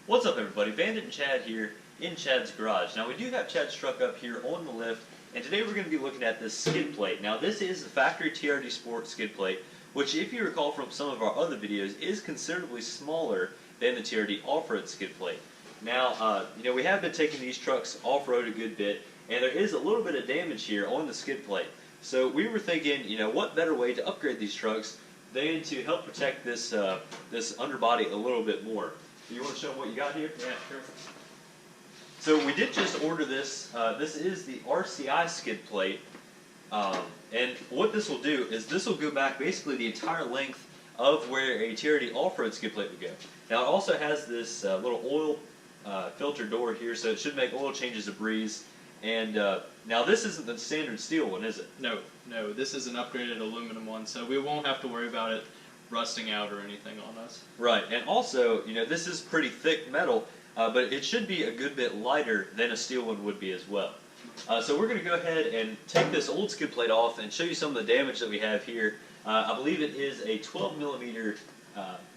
What's up, everybody? Bandit and Chad here in Chad's garage. Now, we do have Chad's truck up here on the lift, and today we're going to be looking at this skid plate. Now, this is the factory TRD Sport skid plate, which, if you recall from some of our other videos, is considerably smaller than the TRD off-road skid plate. Now, we have been taking these trucks off-road a good bit, and there is a little bit of damage here on the skid plate. So we were thinking, what better way to upgrade these trucks than to help protect this this underbody a little bit more. Do you want to show them what you got here? Yeah, sure. So we did just order this. This is the RCI skid plate. And what this will do is this will go back basically the entire length of where a TRD off-road skid plate would go. Now it also has this little oil filter door here, so it should make oil changes a breeze. And now this isn't the standard steel one, is it? No, this is an upgraded aluminum one, so we won't have to worry about it rusting out or anything on us. Right, and also, this is pretty thick metal, but it should be a good bit lighter than a steel one would be as well. So we're going to go ahead and take this old skid plate off and show you some of the damage that we have here. I believe it is a 12 millimeter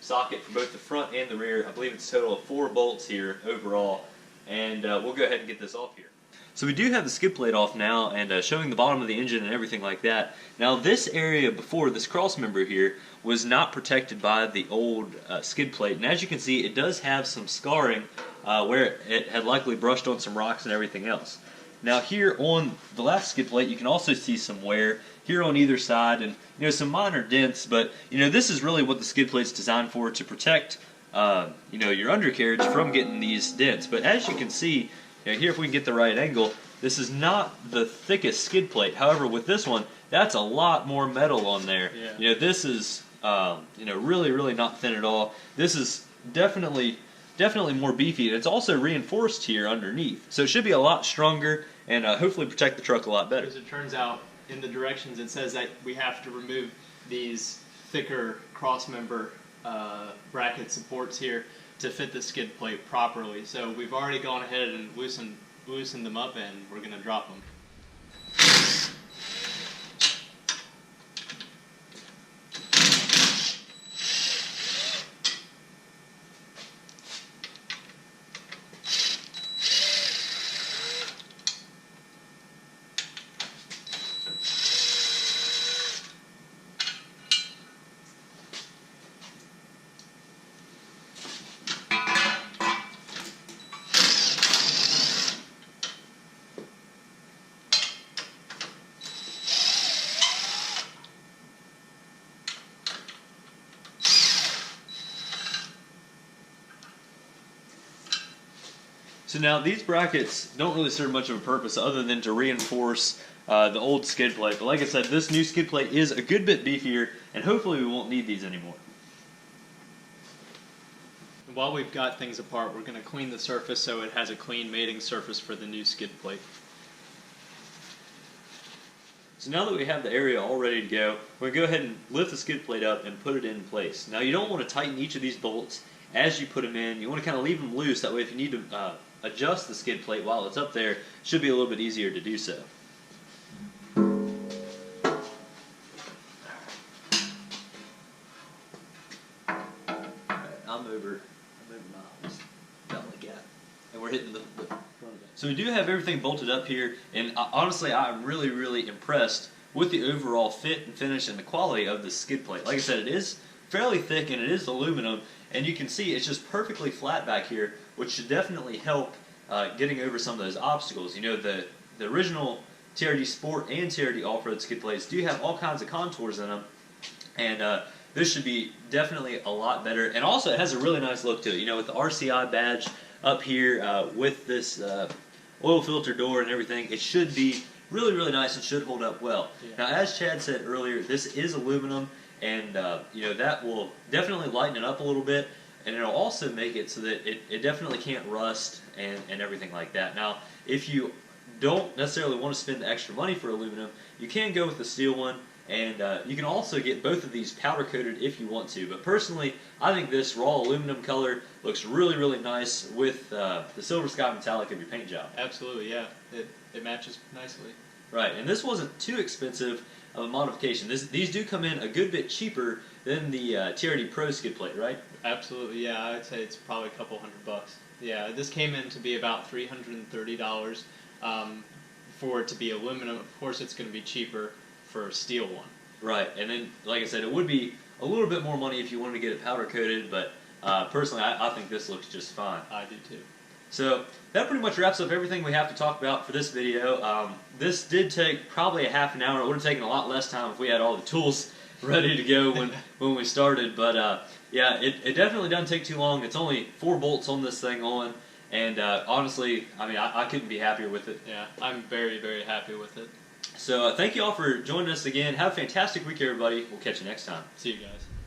socket for both the front and the rear. I believe it's a total of 4 bolts here overall, and we'll go ahead and get this off here. So we do have the skid plate off now and showing the bottom of the engine and everything like that. Now this area before, this cross member here, was not protected by the old skid plate. And as you can see, it does have some scarring where it had likely brushed on some rocks and everything else. Now here on the last skid plate, you can also see some wear here on either side and some minor dents. But this is really what the skid plate's designed for, to protect your undercarriage from getting these dents. But as you can see, here, if we can get the right angle, this is not the thickest skid plate. However, with this one, that's a lot more metal on there. Yeah. This is really not thin at all. This is definitely more beefy, and it's also reinforced here underneath. So it should be a lot stronger and hopefully protect the truck a lot better. As it turns out, in the directions it says that we have to remove these thicker cross member bracket supports here to fit the skid plate properly. So we've already gone ahead and loosened them up, and we're going to drop them. So now these brackets don't really serve much of a purpose other than to reinforce the old skid plate. But like I said, this new skid plate is a good bit beefier, and hopefully we won't need these anymore. While we've got things apart, we're going to clean the surface so it has a clean mating surface for the new skid plate. So now that we have the area all ready to go, we're going to go ahead and lift the skid plate up and put it in place. Now you don't want to tighten each of these bolts as you put them in. You want to kind of leave them loose. That way if you need to adjust the skid plate while it's up there, it should be a little bit easier to do so. I'm over miles, about like that, and we're hitting the front of it. So we do have everything bolted up here, and honestly, I'm really impressed with the overall fit and finish and the quality of the skid plate. Like I said, it is fairly thick and it is aluminum, and you can see it's just perfectly flat back here, which should definitely help getting over some of those obstacles. The original TRD Sport and TRD Off-Road skid plates do have all kinds of contours in them, and this should be definitely a lot better. And also it has a really nice look to it, with the RCI badge up here, with this oil filter door and everything. It should be really nice and should hold up well. Yeah. Now, as Chad said earlier, this is aluminum, and that will definitely lighten it up a little bit, and it'll also make it so that it definitely can't rust and everything like that. Now, if you don't necessarily want to spend the extra money for aluminum, you can go with the steel one, and you can also get both of these powder coated if you want to. But personally, I think this raw aluminum color looks really nice with the silver sky metallic of your paint job. Absolutely, yeah. It matches nicely. Right, and this wasn't too expensive of a modification. These do come in a good bit cheaper than the TRD Pro skid plate, right? Absolutely, yeah. I'd say it's probably a couple $100. Yeah, this came in to be about $330 for it to be aluminum. Of course, it's going to be cheaper for a steel one. Right, and then, like I said, it would be a little bit more money if you wanted to get it powder coated, but personally, I think this looks just fine. I do too. So that pretty much wraps up everything we have to talk about for this video. This did take probably a half an hour. It would have taken a lot less time if we had all the tools ready to go when we started, but yeah, it definitely doesn't take too long. It's only 4 bolts on this thing on, and honestly, I mean, I couldn't be happier with it. Yeah, I'm very, very happy with it. So thank you all for joining us again. Have a fantastic week, everybody. We'll catch you next time. See you guys.